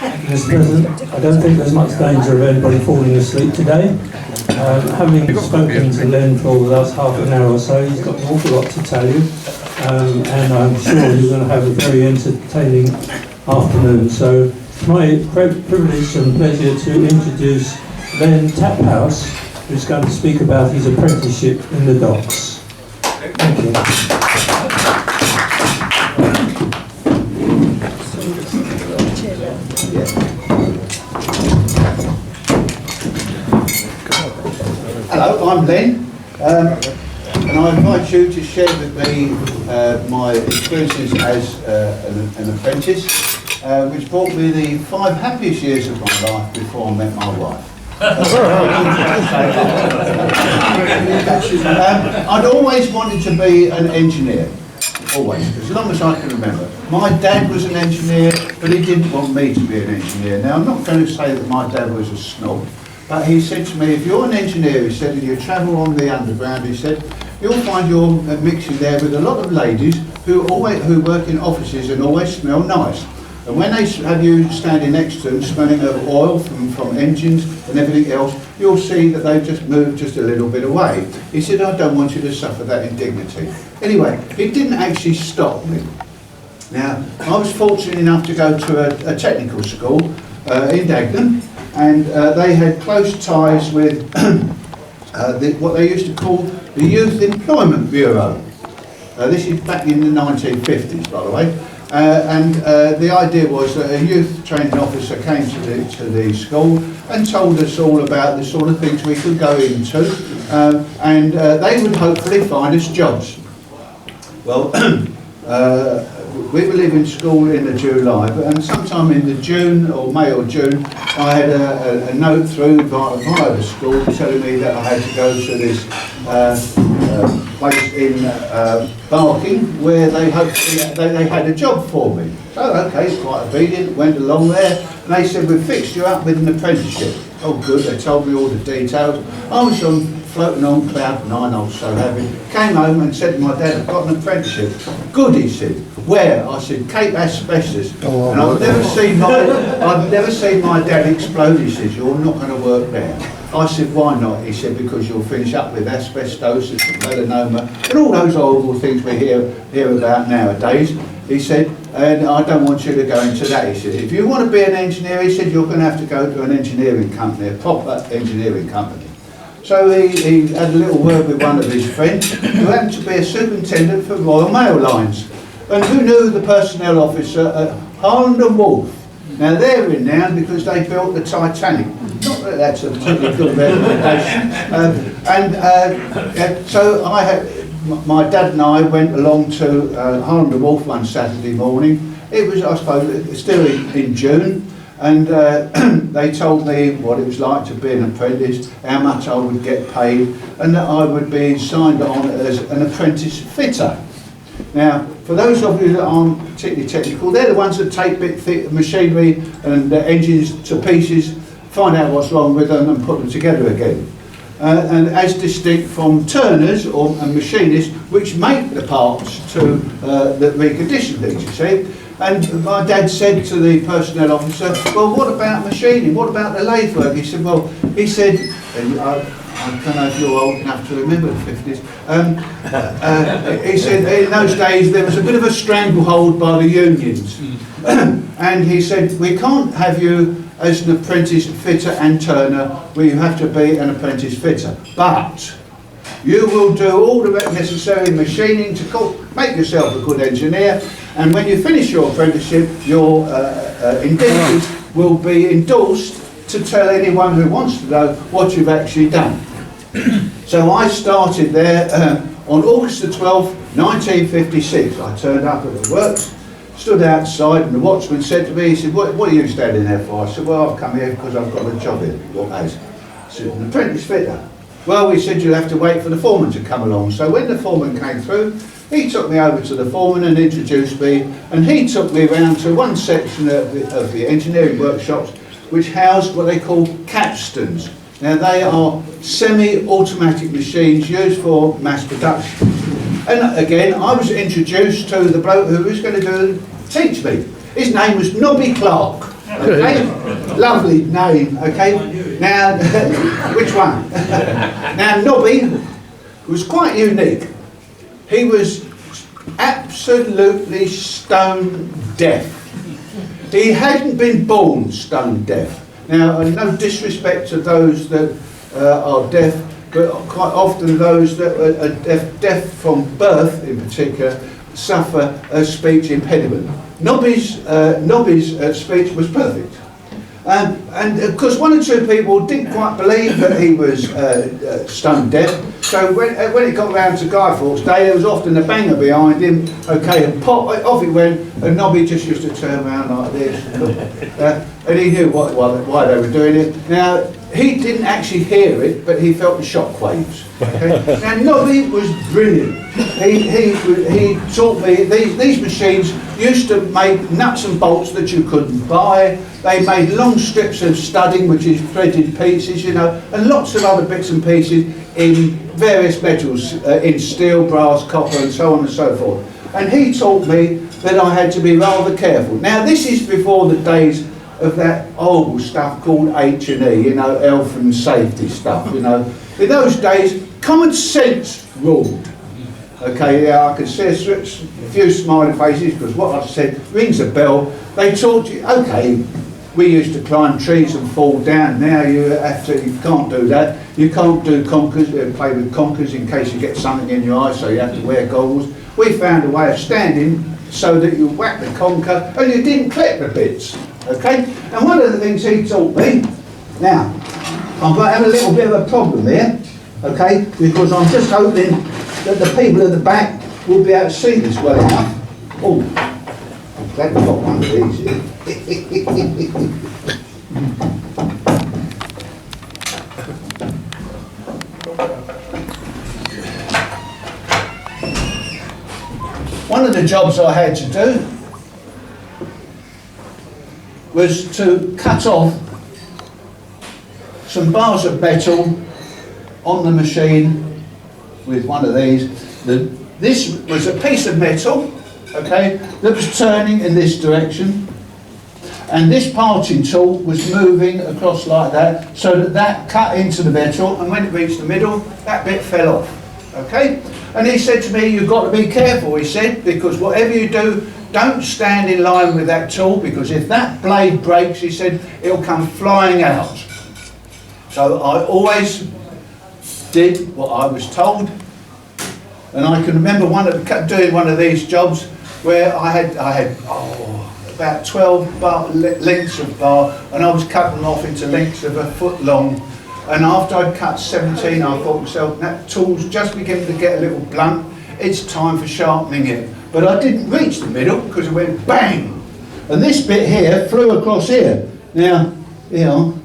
Mr. President, I don't think there's much danger of anybody falling asleep today. Having spoken to Len for the last half an hour or so, he's got an awful lot to tell you, and I'm sure you're going to have a very entertaining afternoon. So it's my privilege and pleasure to introduce Len Taphouse, who's going to speak about his apprenticeship in the docks. Thank you. Hello, I'm Len, and I invite you to share with me my experiences as an apprentice, which brought me the 5 happiest years of my life before I met my wife. I'd always wanted to be an engineer, always, as long as I can remember. My dad was an engineer, but he didn't want me to be an engineer. Now, I'm not going to say that my dad was a snob, but he said to me, if you're an engineer, he said, and you travel on the underground, he said, you'll find you're mixing there with a lot of ladies who work in offices and always smell nice. And when they have you standing next to them, smelling of oil from engines and everything else, you'll see that they've just moved just a little bit away. He said, I don't want you to suffer that indignity. Anyway, it didn't actually stop me. Now, I was fortunate enough to go to a technical school in Dagenham, and they had close ties with what they used to call the Youth Employment Bureau. This is back in the 1950s, by the way. And the idea was that a youth training officer came to the school and told us all about the sort of things we could go into, and they would hopefully find us jobs. Well, we were leaving school in the July, and sometime in the June or May or June, I had a note through via the school telling me that I had to go to this place in Barking, where they hopefully they had a job for me. So okay, quite obedient, went along there, and they said, we've fixed you up with an apprenticeship. Oh good, they told me all the details. I was floating on cloud 9, I was so happy. Came home and said to my dad, I've got an apprenticeship. Good, he said. Where? I said, Cape Asbestos. And I've never seen my dad explode. He says, you're not going to work there. I said, why not? He said, because you'll finish up with asbestosis and melanoma and all those horrible things we hear about nowadays. He said, and I don't want you to go into that. He said, if you want to be an engineer, he said, you're going to have to go to an engineering company, a proper engineering company. So he had a little word with one of his friends, who happened to be a superintendent for Royal Mail Lines, and who knew the personnel officer at Harland and Wolff. Now they're renowned because they built the Titanic. Not that that's a particularly good recommendation. So my dad and I went along to Harland and Wolff one Saturday morning. It was, I suppose, still in June. And they told me what it was like to be an apprentice, how much I would get paid, and that I would be signed on as an apprentice fitter. Now, for those of you that aren't particularly technical, they're the ones that take bit machinery and engines to pieces, find out what's wrong with them and put them together again. And as distinct from turners and machinists, which make the parts that recondition things, you see. And my dad said to the personnel officer, well, what about machining? What about the lathe work? He said, well, he said, and I don't know if you're old enough to remember the 50s, he said in those days there was a bit of a stranglehold by the unions. And he said, we can't have you as an apprentice fitter and turner, where you have to be an apprentice fitter. But you will do all the necessary machining to make yourself a good engineer, and when you finish your apprenticeship, your indentures will be endorsed to tell anyone who wants to know what you've actually done. So I started there on August the 12th, 1956. I turned up at the works, stood outside, and the watchman said to me, he said, what are you standing there for? I said, well, I've come here because I've got a job here. What as? I said, an apprentice fitter. Well, he said, you'll have to wait for the foreman to come along. So when the foreman came through, he took me over to the foreman and introduced me, and he took me around to one section of the engineering workshops which housed what they call capstans. Now they are semi-automatic machines used for mass production. And again, I was introduced to the bloke who was going to teach me. His name was Nobby Clark. Okay, lovely name. Okay, now which one? Now Nobby was quite unique. He was absolutely stone deaf. He hadn't been born stone deaf. Now, no disrespect to those that are deaf, but quite often those that are deaf from birth, in particular, suffer a speech impediment. Nobby's speech was perfect. And of course, one or two people didn't quite believe that he was stone deaf. So when it got round to Guy Fawkes Day, there was often a banger behind him. Okay, and pop, off he went, and Nobby just used to turn around like this, and he knew why they were doing it. Now, he didn't actually hear it, but he felt the shock waves. Okay? Now, Nobby was brilliant. He taught me, these machines used to make nuts and bolts that you couldn't buy. They made long strips of studding, which is threaded pieces, you know, and lots of other bits and pieces in various metals, in steel, brass, copper, and so on and so forth. And he taught me that I had to be rather careful. Now, this is before the days of that horrible stuff called H&E, you know, health and safety stuff, you know. In those days, common sense ruled. Okay, yeah, I can see a few smiling faces because what I've said rings a bell. They taught you, okay, we used to climb trees and fall down. Now you can't do that. You can't do conkers, play with conkers in case you get something in your eye, so you have to wear goggles. We found a way of standing so that you whack the conker and you didn't clip the bits. Okay? And one of the things he taught me, now, I'm going to have a little bit of a problem here, okay, because I'm just hoping that the people at the back will be able to see this well enough. Oh, I'm glad we've got one of these here. One of the jobs I had to do was to cut off some bars of metal on the machine with one of these. This was a piece of metal, okay, that was turning in this direction, and this parting tool was moving across like that, so that that cut into the metal, and when it reached the middle, that bit fell off, okay? And he said to me, you've got to be careful, he said, because whatever you do, don't stand in line with that tool, because if that blade breaks, he said, it'll come flying out. So I always did what I was told, and I can remember doing one of these jobs where I had about 12 lengths of bar, and I was cutting them off into lengths of a foot long. And after I'd cut 17, I thought to myself, that tool's just beginning to get a little blunt, it's time for sharpening it. But I didn't reach the middle because it went bang. And this bit here flew across here. Now, you know,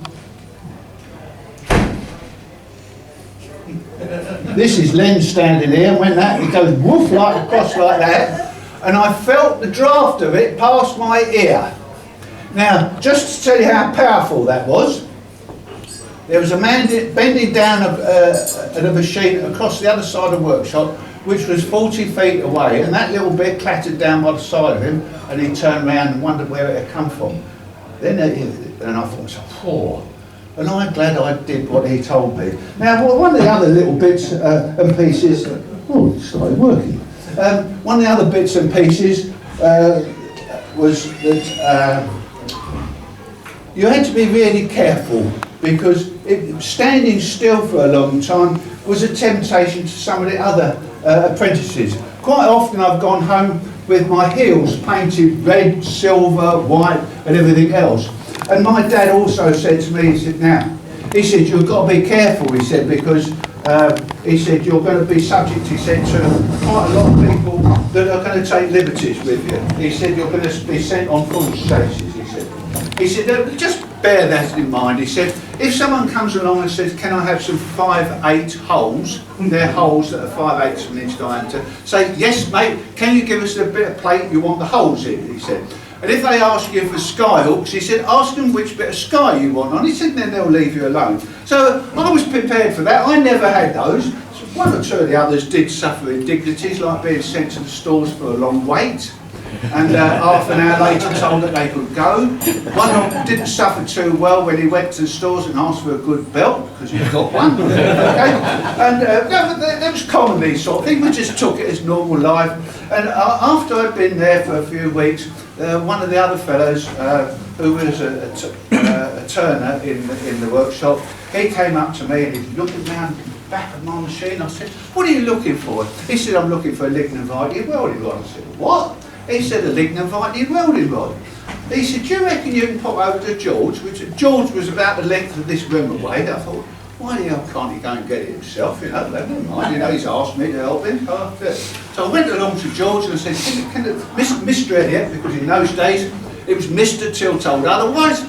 this is Len standing here, and when that, it goes woof like across like that, and I felt the draft of it past my ear. Now, just to tell you how powerful that was, there was a man bending down at a machine across the other side of the workshop, which was 40 feet away, and that little bit clattered down by the side of him, and he turned around and wondered where it had come from. Then, and I thought to myself, oh, and I'm glad I did what he told me. Now, one of the other little bits and pieces, oh, it started working. One of the other bits and pieces was that you had to be really careful, because standing still for a long time was a temptation to some of the other apprentices. Quite often I've gone home with my heels painted red, silver, white and everything else. And my dad also said to me, he said, you've got to be careful, he said, because he said, you're going to be subject, he said, to quite a lot of people that are going to take liberties with you. He said, you're going to be sent on full chases, he said. He said, just bear that in mind. He said, if someone comes along and says, can I have some 5/8 holes, they're holes that are 5/8 of an inch diameter, say, yes mate, can you give us a bit of plate you want the holes in, he said. And if they ask you for sky hooks, he said, ask them which bit of sky you want on. He said, then they'll leave you alone. So I was prepared for that. I never had those. One or two of the others did suffer indignities, like being sent to the stores for a long wait. and half an hour later told that they could go. One of them didn't suffer too well when he went to the stores and asked for a good belt, because he's got one. Okay? And that was common, these sort of things. We just took it as normal life. And after I'd been there for a few weeks, one of the other fellows, who was a turner in the workshop, he came up to me and he looked around the back of my machine. I said, "What are you looking for?" He said, "I'm looking for a lignin-vited welding rod." I said, "What?" He said, "A lignin-vited welding rod." He said, "Do you reckon you can pop over to George?" Which George was about the length of this room away. I thought, why the hell can't he go and get it himself? You know, never mind. You know, he's asked me to help him. So I went along to George and I said, Mr. Elliott, because in those days it was Mr. till told otherwise.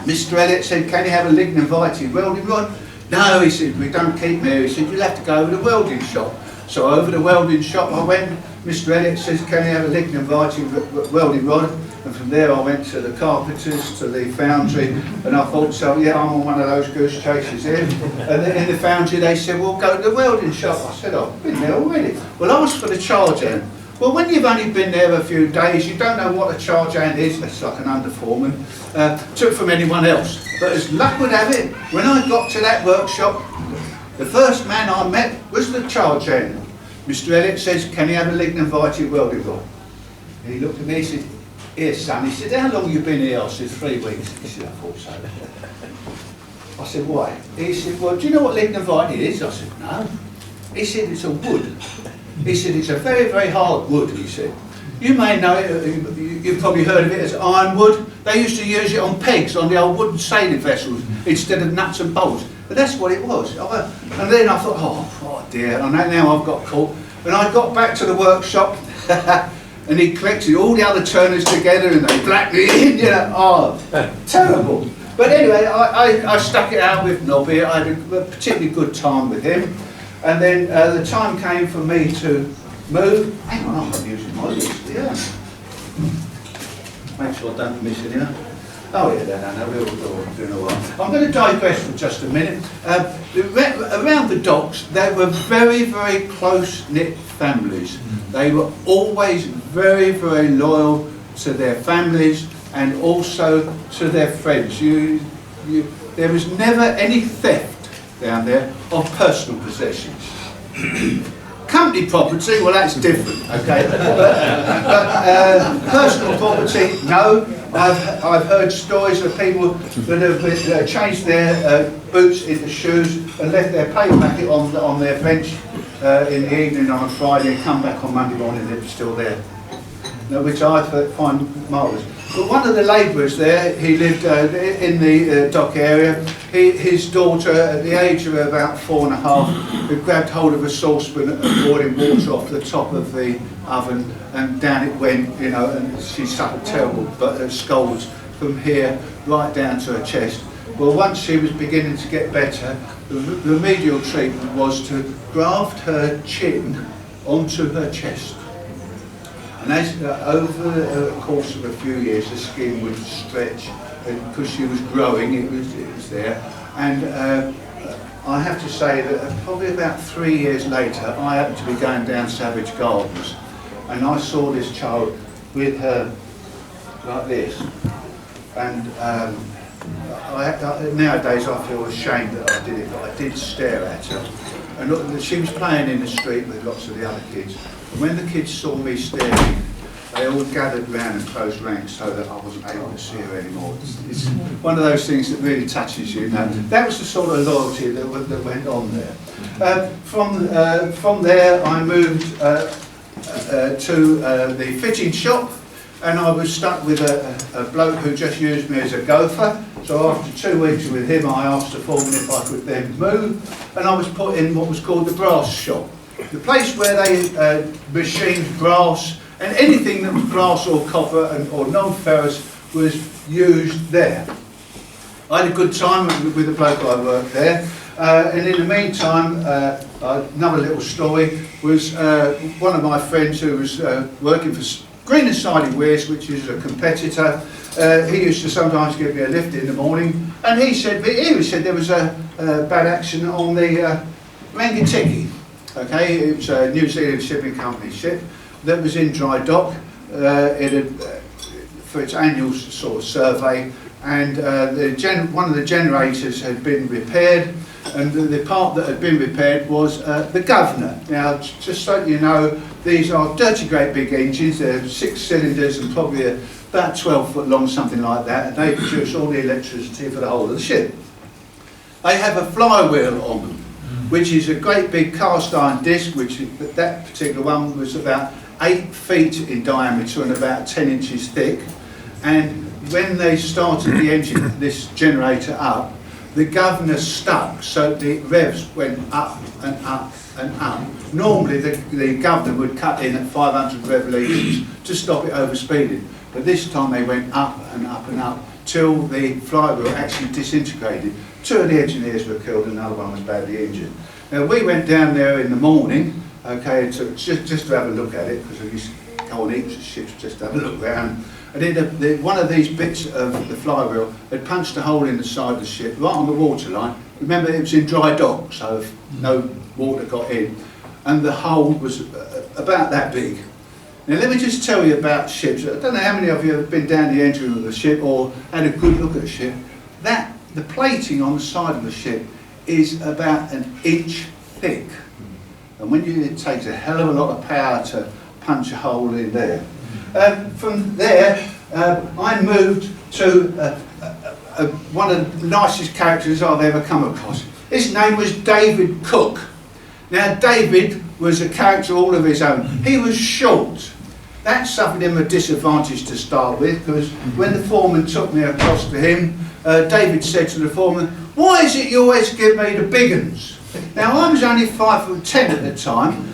Mr. Elliott said, "Can you have a lignin-vited welding rod?" "No," he said, "we don't keep them here." He said, "You'll have to go over to the welding shop." So over the welding shop I went. Mr. Elliott says, "Can you have a lignin-vited welding rod?" And from there I went to the carpenters, to the foundry, and I thought, so yeah, I'm on one of those goose chases here. And then in the foundry they said, "Well, go to the welding shop." I said, "I've been there already." "Well, ask for the charge hand." Well, when you've only been there a few days, you don't know what a charge hand is. That's like an underforeman. Took from anyone else. But as luck would have it, when I got to that workshop, the first man I met was the charge hand. Mr. Elliott says, "Can you have a lignin-vited welding rod?" And he looked at me, he said, "Here, son." He said, "How long have you been here?" I said, 3 weeks. He said, "I thought so." I said, "Why?" He said, "Well, do you know what lignin-vited is?" I said, "No." He said, "It's a wood." He said, "It's a very, very hard wood," he said. You may know it, you've probably heard of it as ironwood. They used to use it on pegs on the old wooden sailing vessels instead of nuts and bolts. But that's what it was. And then I thought, oh dear, and now I've got caught. And I got back to the workshop and he collected all the other turners together and they blacked me in, you know. Terrible. But anyway, I stuck it out with Nobby. I had a particularly good time with him. And then the time came for me to move. Hang on, I'm not using my list, yeah. Make sure I don't miss it, you know. Oh yeah, no, we're all doing all right. I'm going to digress for just a minute. Around the docks, they were very, very close-knit families. They were always very, very loyal to their families and also to their friends. There was never any theft down there of personal possessions. Company property, well, that's different, okay? But personal property, no. I've heard stories of people that have changed their boots into shoes and left their paper packet on their bench in the evening on a Friday and come back on Monday morning and it was still there. Which I find marvellous. But one of the labourers there, he lived in the dock area. His daughter, at the age of about 4.5, had grabbed hold of a saucepan and boiling water off the top of the oven, and down it went, you know, and she suffered terrible scalds from here right down to her chest. Well, once she was beginning to get better, the remedial treatment was to graft her chin onto her chest. And as over the course of a few years, the skin would stretch, and because she was growing, it was there. And I have to say that probably about 3 years later, I happened to be going down Savage Gardens, and I saw this child with her like this. And nowadays I feel ashamed that I did it, but I did stare at her. And look, she was playing in the street with lots of the other kids. And when the kids saw me staring, they all gathered round and closed ranks so that I wasn't able to see her anymore. It's one of those things that really touches you. Now, that was the sort of loyalty that went on there. From there, I moved to the fitting shop, and I was stuck with a bloke who just used me as a gopher. So after 2 weeks with him, I asked the foreman if I could then move, and I was put in what was called the brass shop. The place where they machined brass, and anything that was brass or copper or non-ferrous was used there. I had a good time with the bloke I worked there, and in the meantime, another little story was one of my friends who was working for Green and Siding Weirs, which is a competitor. He used to sometimes give me a lift in the morning, and he said there was a bad accident on the Rangitiki. Okay, it was a New Zealand shipping company ship that was in dry dock. it had, for its annual sort of survey, and one of the generators had been repaired, and the part that had been repaired was the governor. Now, just so you know, these are dirty great big engines. They're 6 cylinders and probably about 12 foot long, something like that, and they produce all the electricity for the whole of the ship. They have a flywheel on them, which is a great big cast iron disc, which that particular one was about 8 feet in diameter and about 10 inches thick. And when they started the engine, this generator up, the governor stuck, so the revs went up and up and up. Normally the governor would cut in at 500 revolutions to stop it overspeeding, but this time they went up and up and up till the flywheel actually disintegrated. 2 of the engineers were killed and another one was badly injured. Now we went down there in the morning, okay, just to have a look at it, because we used to go on heaps of ships just to have a look around. And then one of these bits of the flywheel had punched a hole in the side of the ship, right on the waterline. Remember, it was in dry dock, so no water got in. And the hole was about that big. Now let me just tell you about ships. I don't know how many of you have been down the engine of the ship or had a good look at the ship. The plating on the side of the ship is about 1 inch thick. And it takes a hell of a lot of power to punch a hole in there. From there, I moved to one of the nicest characters I've ever come across. His name was David Cook. Now, David was a character all of his own. He was short. That suffered him a disadvantage to start with, because when the foreman took me across to him, David said to the foreman, "Why is it you always give me the big uns?" Now, I was only 5'10" at the time,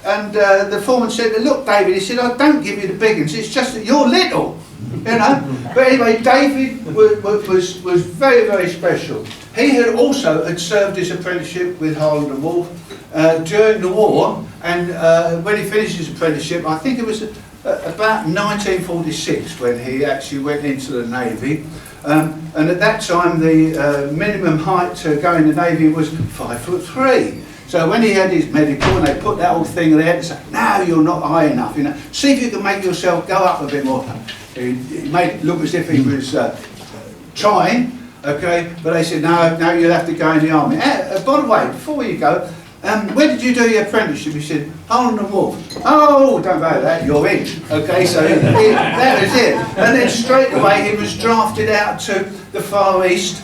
and the foreman said, "Look, David," he said, "I don't give you the big uns, it's just that you're little, you know." But anyway, David was very, very special. He had also served his apprenticeship with Harland and Wolff during the war, and when he finished his apprenticeship, I think it was about 1946 when he actually went into the Navy. And at that time, the minimum height to go in the Navy was 5'3". So when he had his medical and they put that whole thing there, they said, "No, you're not high enough. You know, see if you can make yourself go up a bit more." He made it look as if he was trying, okay. But they said, "No, you'll have to go in the army." By the way, before you go, where did you do your apprenticeship? He said, "Harland and Wolff." "Oh, don't worry about that, you're in." Okay, so that was it. And then straight away he was drafted out to the Far East.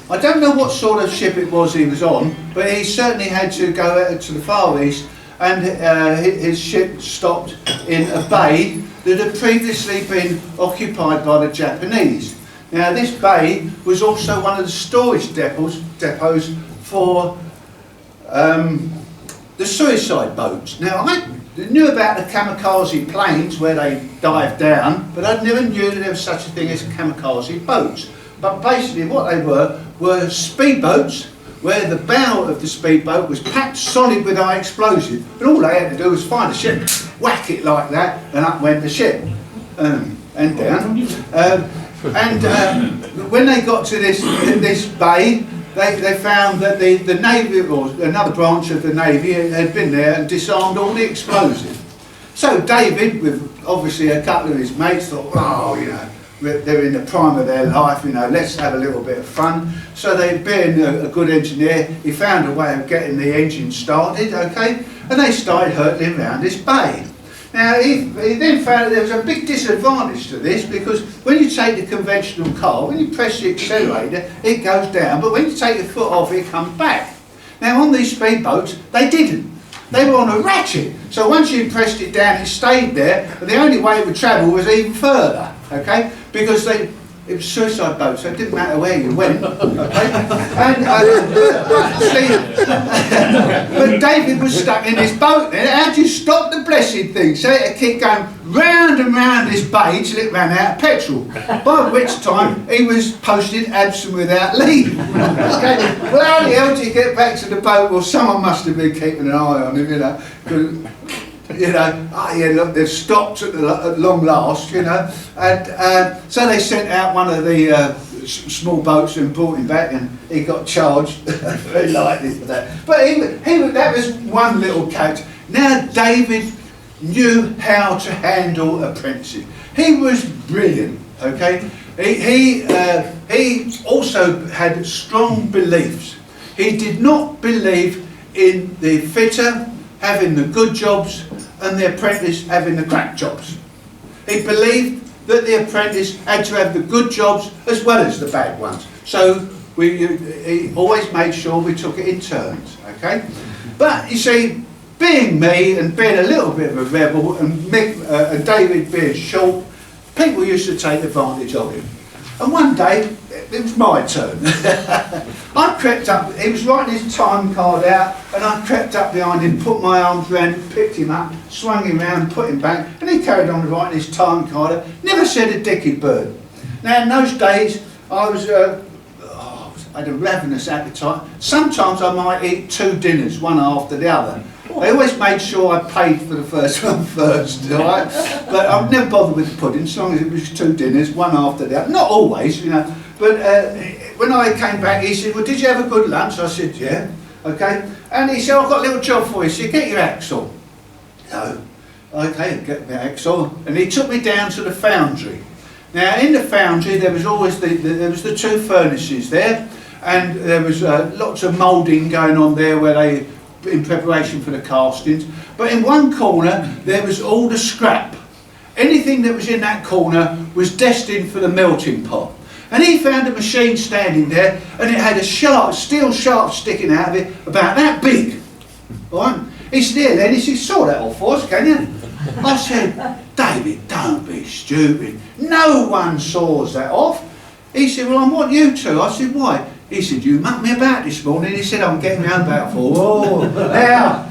I don't know what sort of ship it was he was on, but he certainly had to go out to the Far East, and his ship stopped in a bay that had previously been occupied by the Japanese. Now this bay was also one of the storage depots for the suicide boats. Now I knew about the kamikaze planes where they dive down, but I never knew that there was such a thing as kamikaze boats. But basically what they were speedboats where the bow of the speedboat was packed solid with high explosive, and all they had to do was find a ship, whack it like that, and up went the ship, and down. When they got to this bay, they found that the Navy, or another branch of the Navy, had been there and disarmed all the explosive. So David, with obviously a couple of his mates, thought, "Oh, you know, they're in the prime of their life, you know, let's have a little bit of fun." So they, being a good engineer, he found a way of getting the engine started, okay, and they started hurtling around this bay. Now he then found that there was a big disadvantage to this, because when you take the conventional car, when you press the accelerator, it goes down, but when you take your foot off, it comes back. Now on these speedboats, they didn't. They were on a ratchet, so once you pressed it down, it stayed there, but the only way it would travel was even further, okay, because it was suicide boats, so it didn't matter where you went, okay. And but David was stuck in this boat, and how do you stop the blessed thing? So it keep going round and round this bay till it ran out of petrol, by which time he was posted absent without leave. Okay. Well, how the hell do you get back to the boat? Well, someone must have been keeping an eye on him, you know. You know, "Oh yeah, look, they've stopped at long last," you know, and so they sent out one of the small boats and brought him back, and he got charged very lightly for that. But that was one little character. Now David knew how to handle apprentices. He was brilliant, okay? He also had strong beliefs. He did not believe in the fitter having the good jobs and the apprentice having the crap jobs. He believed that the apprentice had to have the good jobs as well as the bad ones. So he always made sure we took it in turns, okay? But you see, being me and being a little bit of a rebel and David being short, people used to take advantage of him. And one day, it was my turn. I crept up, he was writing his time card out, and I crept up behind him, put my arms around him, picked him up, swung him round, put him back, and he carried on writing his time card out. Never said a dicky bird. Now in those days, I had a ravenous appetite. Sometimes I might eat 2 dinners, one after the other. I always made sure I paid for the first one first, all right? But I've never bothered with the pudding, as long as it was 2 dinners, one after the other. Not always, you know. But when I came back, he said, well, did you have a good lunch? I said, yeah, okay. And he said, I've got a little job for you. He said, get your axle. No, okay, get my axle. And he took me down to the foundry. Now, in the foundry, there was always the 2 furnaces there, and there was lots of moulding going on there where they, in preparation for the castings. But in one corner, there was all the scrap. Anything that was in that corner was destined for the melting pot. And he found a machine standing there, and it had a steel shaft sticking out of it, about that big. Right? He said, here then, he said, saw that all for us, can you? I said, David, don't be stupid. No one saws that off. He said, well, I want you to. I said, why? He said, you mucked me about this morning. He said, I'm getting my own about for. Oh,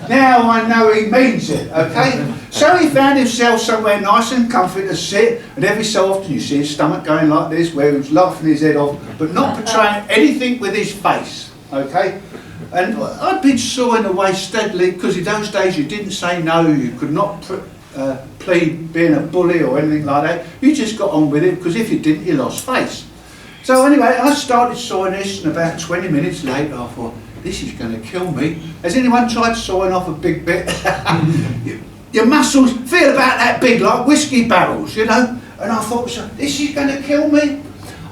now I know he means it, okay? So he found himself somewhere nice and comfy to sit, and every so often you see his stomach going like this, where he was laughing his head off, but not portraying anything with his face, okay? And I'd been sawing away steadily, because in those days you didn't say no, you could not plead being a bully or anything like that. You just got on with it, because if you didn't, you lost face. So anyway, I started sawing this, and about 20 minutes later I thought, this is going to kill me. Has anyone tried sawing off a big bit? Your muscles feel about that big, like whiskey barrels, you know. And I thought, so, this is going to kill me.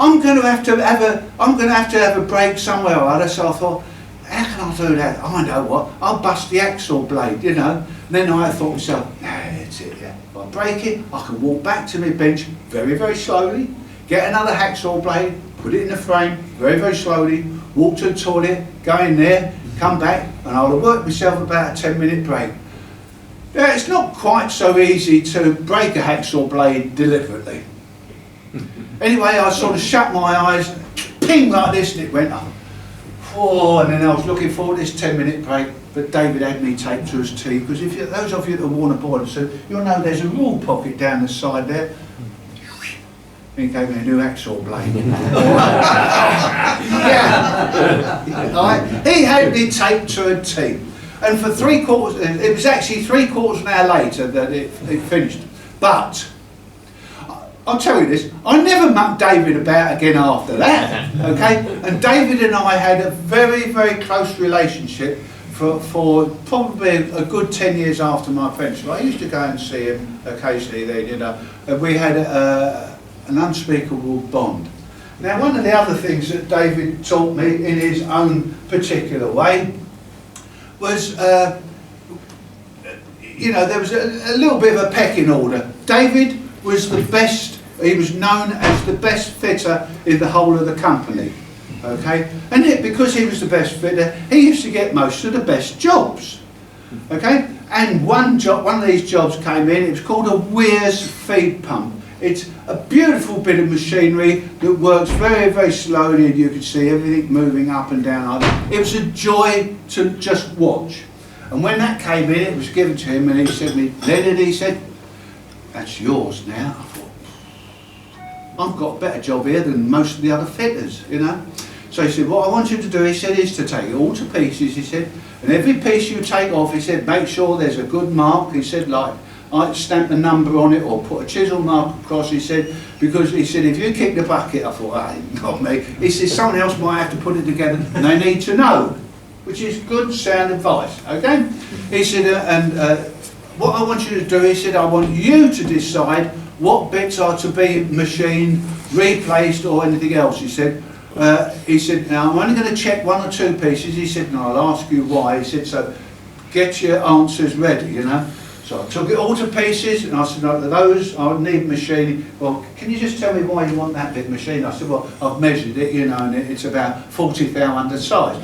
I'm going to have to have a break somewhere or other. So I thought, how can I do that? I know what. I'll bust the axle blade, you know. And then I thought to myself, nah, that's it. Yeah. If I break it, I can walk back to my bench very, very slowly. Get another hacksaw blade, put it in the frame, very, very slowly, walk to the toilet, go in there, come back, and I'll have worked myself about a 10-minute break. Now, it's not quite so easy to break a hacksaw blade deliberately. Anyway, I sort of shut my eyes, ping like this, and it went up. Oh, and then I was looking forward to this 10-minute break, but David had me taped to his tee, because if you, those of you that have worn a boiler suit, you'll know there's a rule pocket down the side there. He gave me a new hacksaw blade. Yeah. Right. He had me taped to a tee. And for it was actually 3/4 of an hour later that it finished. But, I'll tell you this, I never mucked David about again after that, okay? And David and I had a very, very close relationship for probably a good 10 years after my apprenticeship. I used to go and see him occasionally then, you know. And we had an unspeakable bond. Now, one of the other things that David taught me in his own particular way was, you know, there was a little bit of a pecking order. David was the best, he was known as the best fitter in the whole of the company, okay? And because he was the best fitter, he used to get most of the best jobs, okay? And one of these jobs came in, it was called a Weir's feed pump. It's a beautiful bit of machinery that works very, very slowly, and you can see everything moving up and down. It was a joy to just watch. And when that came in, it was given to him, and he said to me, Leonard, he said, that's yours now. I thought, I've got a better job here than most of the other fitters, you know. So he said, what I want you to do, he said, is to take it all to pieces, he said, and every piece you take off, he said, make sure there's a good mark, he said, like, I'd stamp a number on it or put a chisel mark across, he said, because he said, if you kick the bucket, I thought, hey, not me. He said, someone else might have to put it together and they need to know, which is good, sound advice, okay? He said, what I want you to do, he said, I want you to decide what bits are to be machined, replaced or anything else. He said, now I'm only going to check 1 or 2 pieces. He said, and I'll ask you why. He said, so get your answers ready, you know. So I took it all to pieces and I said, no, those I need machining. Well, can you just tell me why you want that bit machined? I said, well, I've measured it, you know, and it's about 40 thou undersized.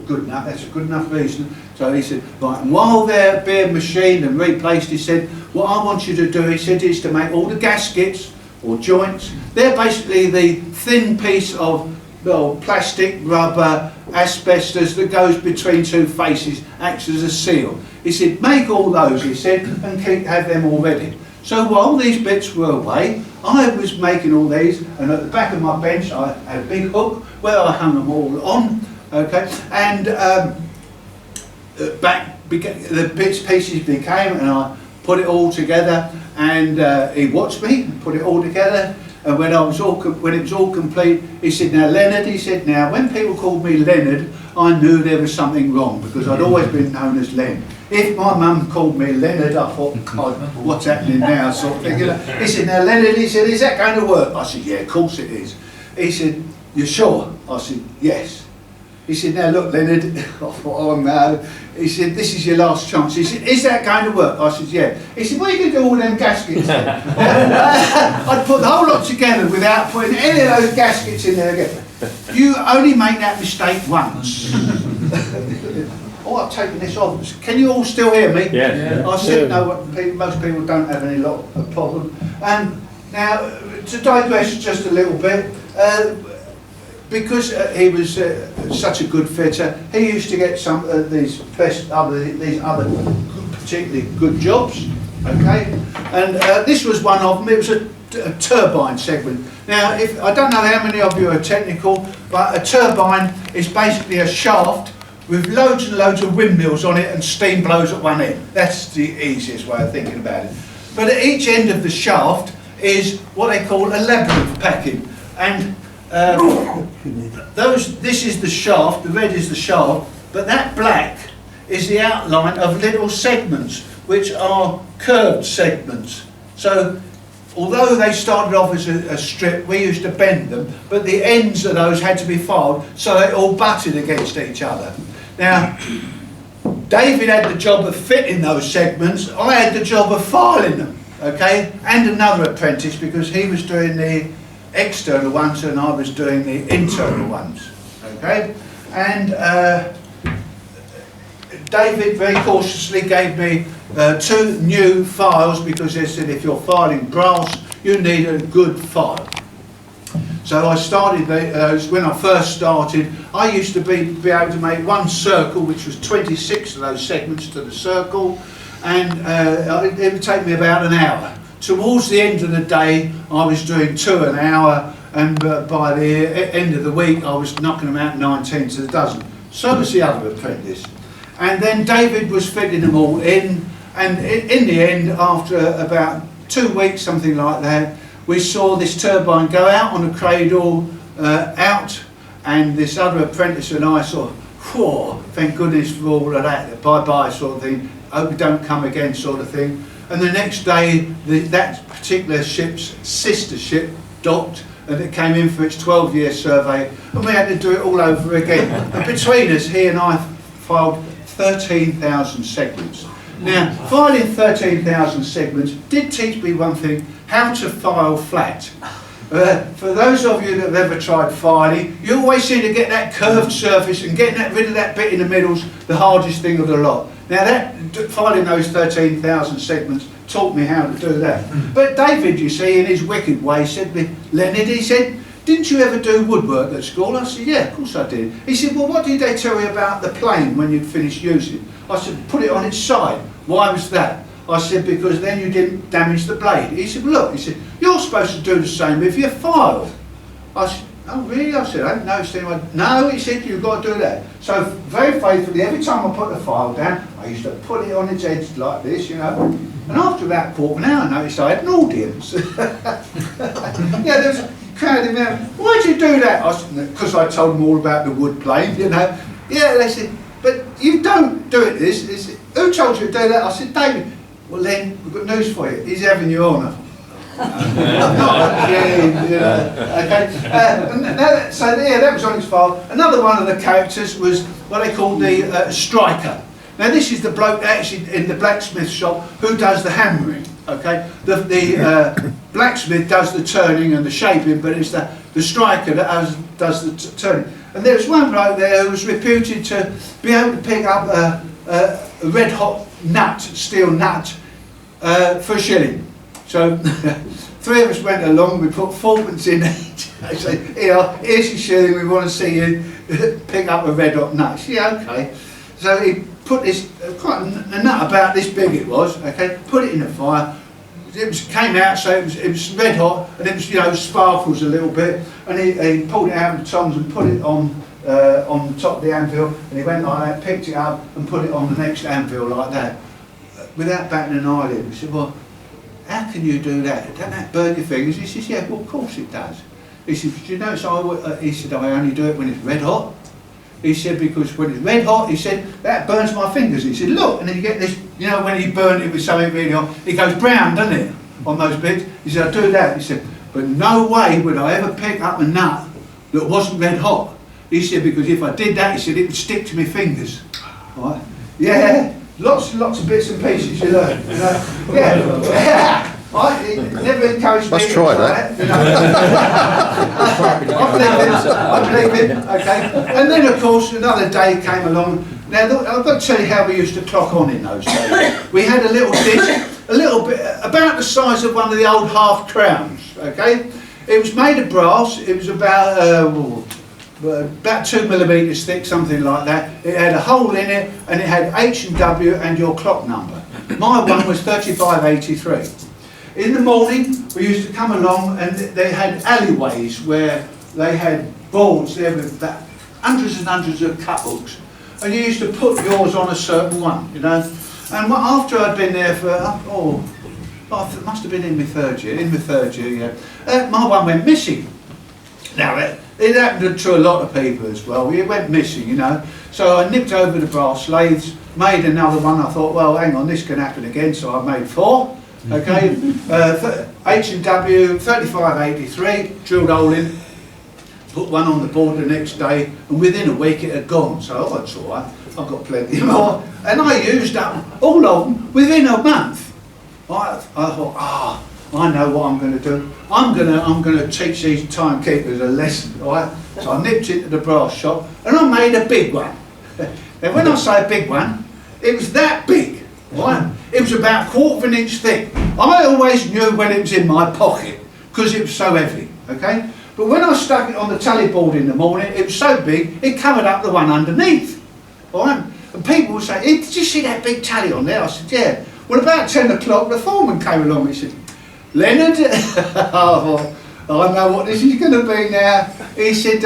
Good enough, that's a good enough reason. So he said, right, and while they're being machined and replaced, he said, what I want you to do, he said, is to make all the gaskets or joints. They're basically the thin piece of, well, plastic, rubber, asbestos that goes between 2 faces, acts as a seal. He said, make all those, he said, and have them all ready. So while these bits were away, I was making all these, and at the back of my bench I had a big hook where I hung them all on, okay, and the pieces became, and I put it all together, and he watched me put it all together. And when it was all complete, he said, now Leonard, he said, now when people called me Leonard, I knew there was something wrong because I'd always been known as Len. If my mum called me Leonard, I thought, God, what's happening now, sort of thing. You know? He said, now Leonard, he said, is that going to work? I said, yeah, of course it is. He said, you sure? I said, yes. He said, now look, Leonard. I thought, oh no. He said, this is your last chance. He said, is that going to work? I said, yeah. He said, what are you going to do all them gaskets then? I'd put the whole lot together without putting any of those gaskets in there again. You only make that mistake once. Oh, I've taken this off. Can you all still hear me? Yeah. I said, no, most people don't have any lot of problem. And now, to digress just a little bit, because he was such a good fitter, he used to get some of these other particularly good jobs, okay? And this was one of them. It was a turbine segment. Now, I don't know how many of you are technical, but a turbine is basically a shaft with loads and loads of windmills on it and steam blows at one end. That's the easiest way of thinking about it. But at each end of the shaft is what they call a labyrinth packing. And this is the shaft, the red is the shaft, but that black is the outline of little segments, which are curved segments. So, although they started off as a strip, we used to bend them, but the ends of those had to be filed so they all butted against each other. Now, David had the job of fitting those segments, I had the job of filing them, okay? And another apprentice, because he was doing the external ones and I was doing the internal ones, okay? And David very cautiously gave me 2 new files because they said if you're filing brass you need a good file. So I started those. When I first started, I used to be able to make 1 circle, which was 26 of those segments to the circle, and it would take me about an hour. Towards the end of the day I was doing 2 an hour, and by the end of the week I was knocking them out 19 to the dozen. So was the other apprentice. And then David was fitting them all in, and in the end, after about 2 weeks, something like that, we saw this turbine go out on a cradle, out, and this other apprentice and I sort of, whoa, thank goodness for all of that, bye-bye sort of thing, hope you don't come again sort of thing. And the next day, that particular ship's sister ship docked, and it came in for its 12-year survey, and we had to do it all over again. And between us, he and I filed 13,000 segments. Now, filing 13,000 segments did teach me one thing, how to file flat. For those of you that have ever tried filing, you always seem to get that curved surface, and getting rid of that bit in the middle's the hardest thing of the lot. Now, filing those 13,000 segments taught me how to do that. But David, you see, in his wicked way, said to me, Leonard, he said, didn't you ever do woodwork at school? I said, yeah, of course I did. He said, well, what did they tell you about the plane when you'd finished using it? I said, put it on its side. Why was that? I said, because then you didn't damage the blade. He said, well, look, he said, you're supposed to do the same with your file. I said, oh, really? I said, I haven't noticed anyone. No, he said, you've got to do that. So, very faithfully, every time I put the file down, I used to put it on its edge like this, you know. And after about quarter of an hour, I noticed I had an audience. Yeah, there was a crowd in there. Why'd you do that? I said, because I told them all about the wood plane, you know. Yeah, they said, but you don't do it this. Who told you to do that? I said, David. Well then, we've got news for you, he's having your honour. Okay. So yeah, that was on his file. Another one of the characters was what they called the striker. Now this is the bloke actually in the blacksmith shop who does the hammering. Okay, the blacksmith does the turning and the shaping, but it's the striker that does the turning. And there was one bloke there who was reputed to be able to pick up a red hot nut, steel nut, for a shilling. So three of us went along, we put fourpence in each. I said, here's your shilling, we want to see you pick up a red hot nut. Yeah, okay. So he put this, quite a nut about this big it was, okay, put it in the fire. It came out, so it was red hot, and it was, sparkles a little bit. And he pulled it out with the tongs and put it on the top of the anvil, and he went like that, picked it up and put it on the next anvil like that, without batting an eyelid. We said, well, how can you do that? Don't that burn your fingers? He says, yeah, well, of course it does. He said, do you notice he said, I only do it when it's red hot. He said, because when it's red hot, he said, that burns my fingers. He said, look, and then you get this, when you burn it with something really hot, it goes brown, doesn't it, on those bits? He said, I do that. He said, but no way would I ever pick up a nut that wasn't red hot. He said, because if I did that, he said, it would stick to my fingers. Right? Yeah, lots of bits and pieces you learn. Yeah. He never encouraged me. Let's try that. I believe it. Okay. And then, of course, another day came along. Now, I've got to tell you how we used to clock on in those days. We had a little disc, a little bit, about the size of one of the old half crowns. Okay. It was made of brass. It was about 2 millimetres thick, something like that. It had a hole in it, and it had H and W and your clock number. My one was 3583. In the morning, we used to come along, and they had alleyways where they had boards there with hundreds and hundreds of cut hooks, and you used to put yours on a certain one, And after I'd been there for, it must have been in my third year. Yeah, my one went missing. Now it happened to a lot of people as well. It went missing, So I nipped over the brass lathes, made another one. I thought, well, hang on, this can happen again. So I made 4. Okay, H&W 3583, drilled a hole in, put one on the board the next day, and within a week it had gone. So that's all right, I've got plenty more. And I used up all of them within a month. I thought, I know what I'm going to do. I'm going to teach these timekeepers a lesson, right? So I nipped into the brass shop, and I made a big one. Now when I say a big one, it was that big, right? It was about 1/4 of an inch thick. I always knew when it was in my pocket because it was so heavy, okay? But when I stuck it on the tally board in the morning, it was so big, it covered up the one underneath, all right? And people would say, hey, did you see that big tally on there? I said, yeah. Well, about 10 o'clock, the foreman came along and he said, Leonard, I thought, I know what this is going to be now. He said,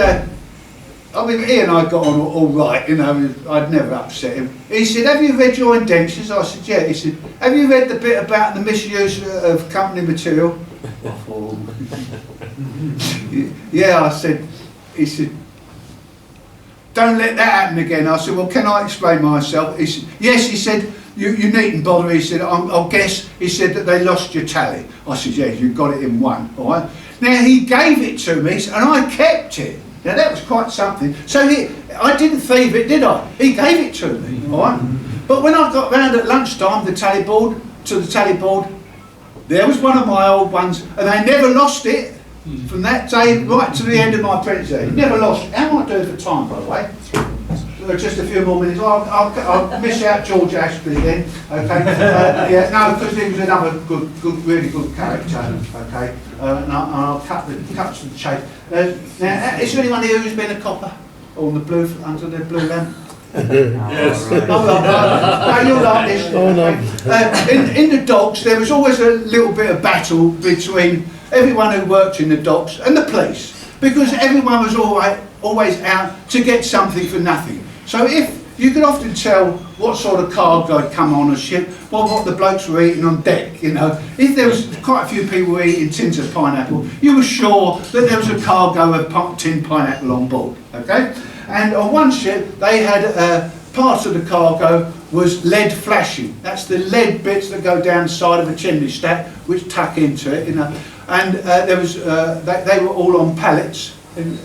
he and I got on all right, I'd never upset him. He said, have you read your indentures? I said, yeah. He said, have you read the bit about the misuse of company material? Yeah, I said. He said, don't let that happen again. I said, well, can I explain myself? He said, yes. He said, you needn't bother. He said, I'll guess. He said that they lost your tally. I said, yeah, you got it in one, all right? Now, he gave it to me, and I kept it. Now that was quite something. So I didn't thieve it, did I? He gave it to me, all right? But when I got round at lunchtime, the tally board, there was one of my old ones, and they never lost it from that day right to the end of my apprenticeship. Never lost it. How am I doing for time, by the way? Just a few more minutes. I'll miss out George Ashby then. Okay. Yeah. No, because he was another really good character. Okay. And I'll cut the chase. Now, is there anyone here who's been a copper on the under the blue lamp? Yes. No, you'll like this. Oh no. In the docks, there was always a little bit of battle between everyone who worked in the docks and the police, because everyone was always out to get something for nothing. So if you could often tell what sort of cargo had come on a ship, what the blokes were eating on deck, If there was quite a few people eating tins of pineapple, you were sure that there was a cargo of tinned pineapple on board, okay? And on one ship, they had parts of the cargo was lead flashing. That's the lead bits that go down the side of a chimney stack, which tuck into it, you know. And there was, they were all on pallets. And,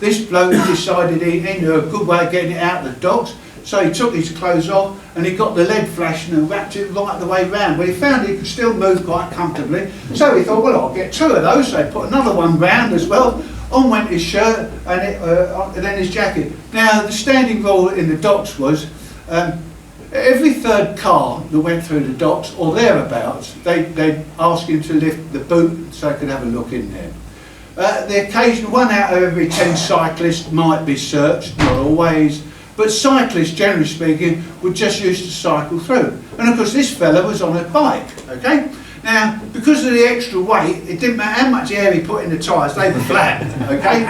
this bloke decided he knew a good way of getting it out of the docks. So he took his clothes off and he got the lead flashing and wrapped it right the way round. But he found he could still move quite comfortably. So he thought, well, I'll get 2 of those. So he put another one round as well. On went his shirt and then his jacket. Now, the standing rule in the docks was every 3rd car that went through the docks or thereabouts, they'd ask him to lift the boot so they could have a look in there. The occasional 1 out of every 10 cyclists might be searched, not always. But cyclists, generally speaking, were just used to cycle through. And of course this fella was on a bike, okay? Now, because of the extra weight, it didn't matter how much air he put in the tyres, they were flat, okay?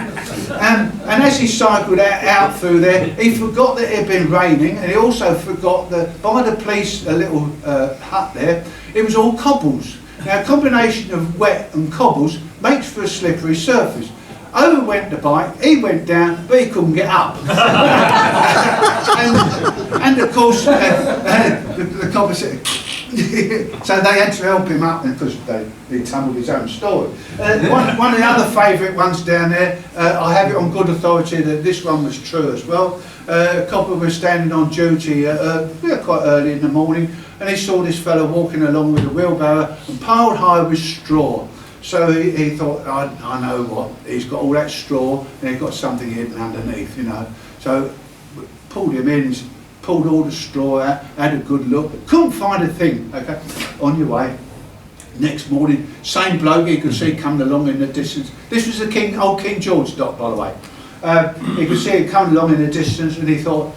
And as he cycled out through there, he forgot that it had been raining, and he also forgot that by the police little hut there, it was all cobbles. Now, a combination of wet and cobbles makes for a slippery surface. Over went the bike, he went down, but he couldn't get up. and of course, the cobbler said, so they had to help him up because he tumbled his own story. One of the other favourite ones down there, I have it on good authority that this one was true as well. A copper was standing on duty quite early in the morning, and he saw this fellow walking along with a wheelbarrow and piled high with straw. So he thought, I know what, he's got all that straw and he's got something hidden underneath, you know. So pulled him in, pulled all the straw out, had a good look, couldn't find a thing, okay. On your way, next morning, same bloke he could see coming along in the distance. This was the old King George dock, by the way. He could see him coming along in the distance and he thought,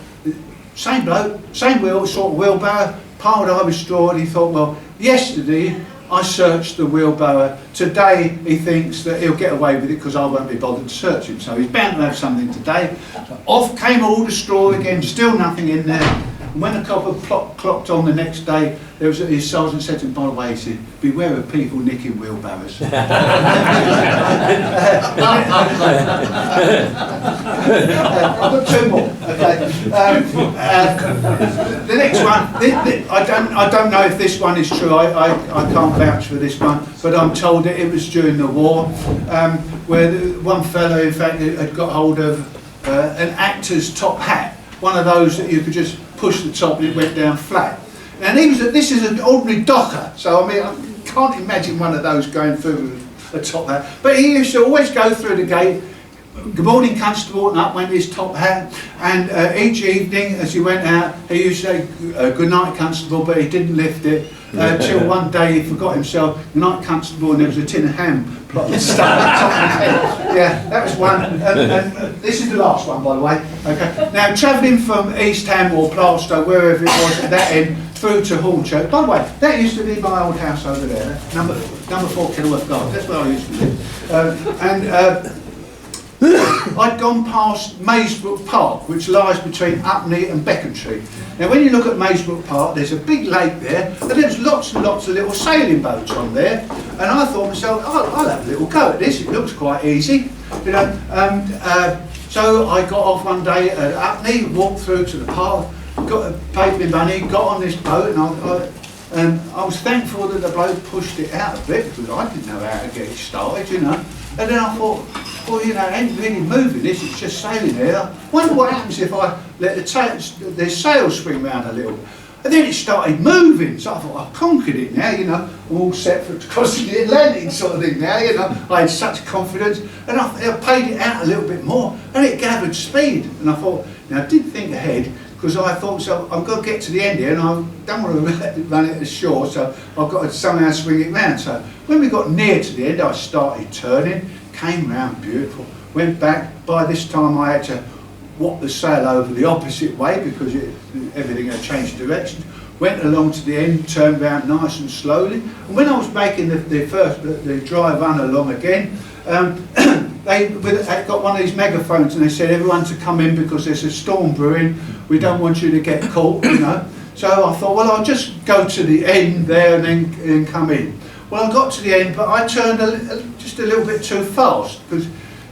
same bloke, same sort of wheelbarrow, piled high with straw, and he thought, well, yesterday I searched the wheelbarrow. Today he thinks that he'll get away with it because I won't be bothered to search him. So he's bound to have something today. So off came all the straw again, still nothing in there. And when the copper clocked on the next day, there was his sergeant said to him, by the way, he said, beware of people nicking wheelbarrows. I've got 2 more. Okay. The next one, I don't know if this one is true. I can't vouch for this one, but I'm told that it was during the war, where one fellow, in fact, had got hold of an actor's top hat, one of those that you could just push the top and it went down flat. And this is an ordinary docker, so I mean, I can't imagine one of those going through a top hat. But he used to always go through the gate, good morning, constable, and up went his top hat. And each evening, as he went out, he used to say, good night, constable, but he didn't lift it. Till one day he forgot himself, good night, constable, and there was a tin of ham stuck on top of his head. Yeah, that was one. And this is the last one, by the way. Okay. Now, travelling from East Ham or Plaistow, wherever it was at that end, through to Hornchurch. By the way, that used to be my old house over there, number 4 Kenilworth Garden. That's where I used to live. I'd gone past Maysbrook Park, which lies between Upney and Becontree. Now, when you look at Maysbrook Park, there's a big lake there, and there's lots and lots of little sailing boats on there. And I thought to myself, I'll have a little go at this. It looks quite easy, you know. So I got off one day at Upney, walked through to the park, paid me money, got on this boat, and I was thankful that the bloke pushed it out a bit because I didn't know how to get it started, you know. And then I thought, well, you know, it ain't really moving this, it's just sailing there. I wonder what happens if I let the sails swing round a little. And then it started moving, so I thought, I've conquered it now, you know, I'm all set for crossing the Atlantic sort of thing now, you know. I had such confidence, and I paid it out a little bit more, and it gathered speed. And I thought, now I did think ahead, because I thought, so I've got to get to the end here, and I don't want to run it ashore, so I've got to somehow swing it round. So when we got near to the end, I started turning, came round beautiful, went back. By this time I had to whop the sail over the opposite way because everything had changed direction. Went along to the end, turned round nice and slowly. And when I was making the dry run along again, they got one of these megaphones and they said, everyone to come in because there's a storm brewing, we don't want you to get caught, you know. So I thought, well, I'll just go to the end there and then come in. Well, I got to the end, but I turned just a little bit too fast because,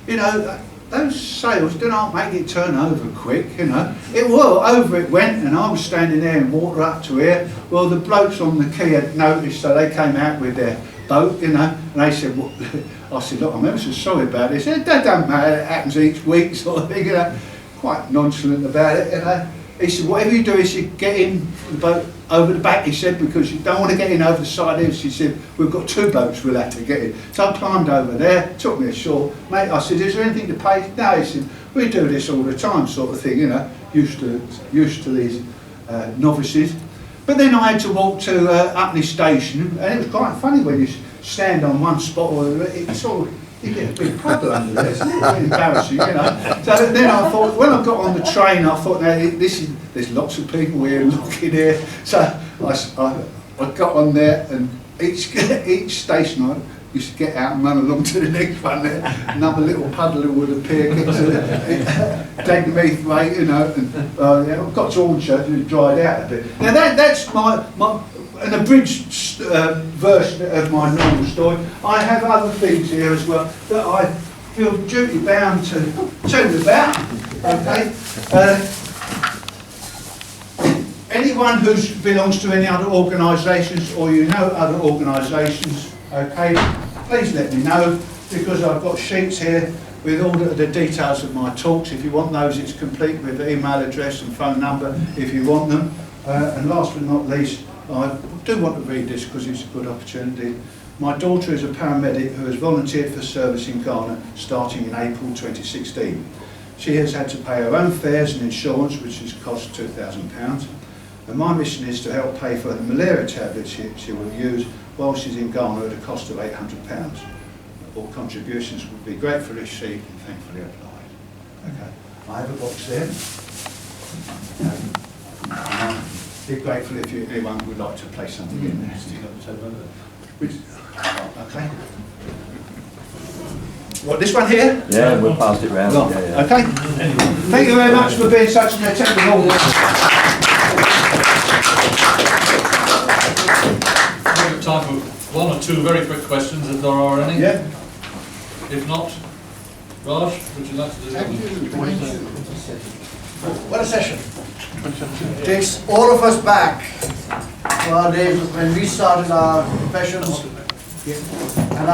you know, those sails do not make it turn over quick, you know. It will, over it went, and I was standing there in water up to here. Well, the blokes on the quay had noticed, so they came out with their boat, you know, and they said, well, I said, look, I'm ever so sorry about this. They said, that don't matter, it happens each week, sort of thing, you know. Quite nonchalant about it, you know. He said, whatever you do, he said, get in the boat over the back, he said, because you don't want to get in over the side here. He said, we've got 2 boats we'll have to get in. So I climbed over there, took me ashore. Mate, I said, is there anything to pay? No, he said, we do this all the time, sort of thing, you know, used to these novices. But then I had to walk to Upney Station, and it was quite funny when you stand on one spot, or it's sort of, you get a big puddle under there, it's really embarrassing, you know. So then I thought, when I got on the train, I thought, now there's lots of people here looking here. So I got on there, and each station I used to get out and run along to the next one there. Another little puddle would appear, get to the Meath way, you know, and yeah, I got to Hornchurch and it dried out a bit. Now that's an abridged version of my normal story. I have other things here as well that I feel duty bound to tell you about. Okay. Anyone who belongs to any other organisations, or you know other organisations, okay, please let me know, because I've got sheets here with all the details of my talks. If you want those, it's complete with email address and phone number if you want them. And last but not least, I do want to read this because it's a good opportunity. My daughter is a paramedic who has volunteered for service in Ghana starting in April 2016. She has had to pay her own fares and insurance, which has cost £2,000. And my mission is to help pay for the malaria tablets she will use while she's in Ghana at a cost of £800. All contributions would be gratefully received and thankfully applied. Okay, I have a box there. Be grateful if anyone would like to place something in there. Okay. What, this one here? Yeah, we'll pass it round. Right. Yeah. Okay. Thank you very much for being such an attentive audience. We have time for 1 or 2 very quick questions, if there are any. Yeah. If not, Raj, would you like to do that? What a session. Takes all of us back to our days when we started our professions, and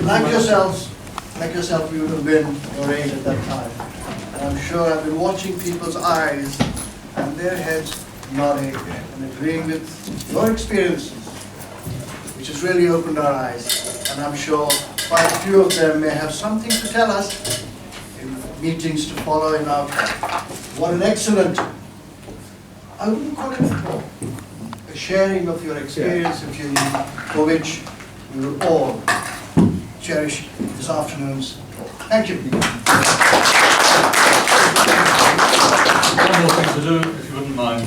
like yourself, you would have been your age at that time. And I'm sure I've been watching people's eyes and their heads nodding and agreeing with your experiences, which has really opened our eyes. And I'm sure quite a few of them may have something to tell us in meetings to follow in our time. What an excellent, I wouldn't call it a sharing of your experience, if you need, for which we will all cherish this afternoon's talk. Thank you. One more thing to do, if you wouldn't mind.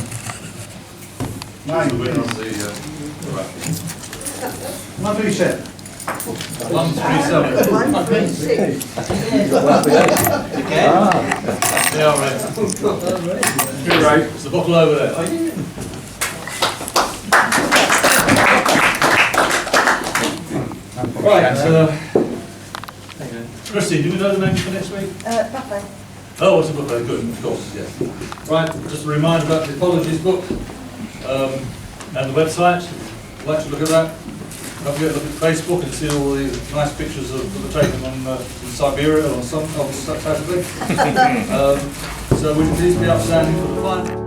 Nine, The winner of please. the raffle. 137. 137. Yeah, all right. Right. It's the bottle over there. Right, Christy, do we know the names for next week? Buffet. Oh, it's a buffet, good, of course, yes. Right, just a reminder about the apologies book and the website. If you'd like to look at that. Don't forget to look at Facebook and see all the nice pictures that were taken on in Siberia or some Saturday. So would you please be upstanding for the final?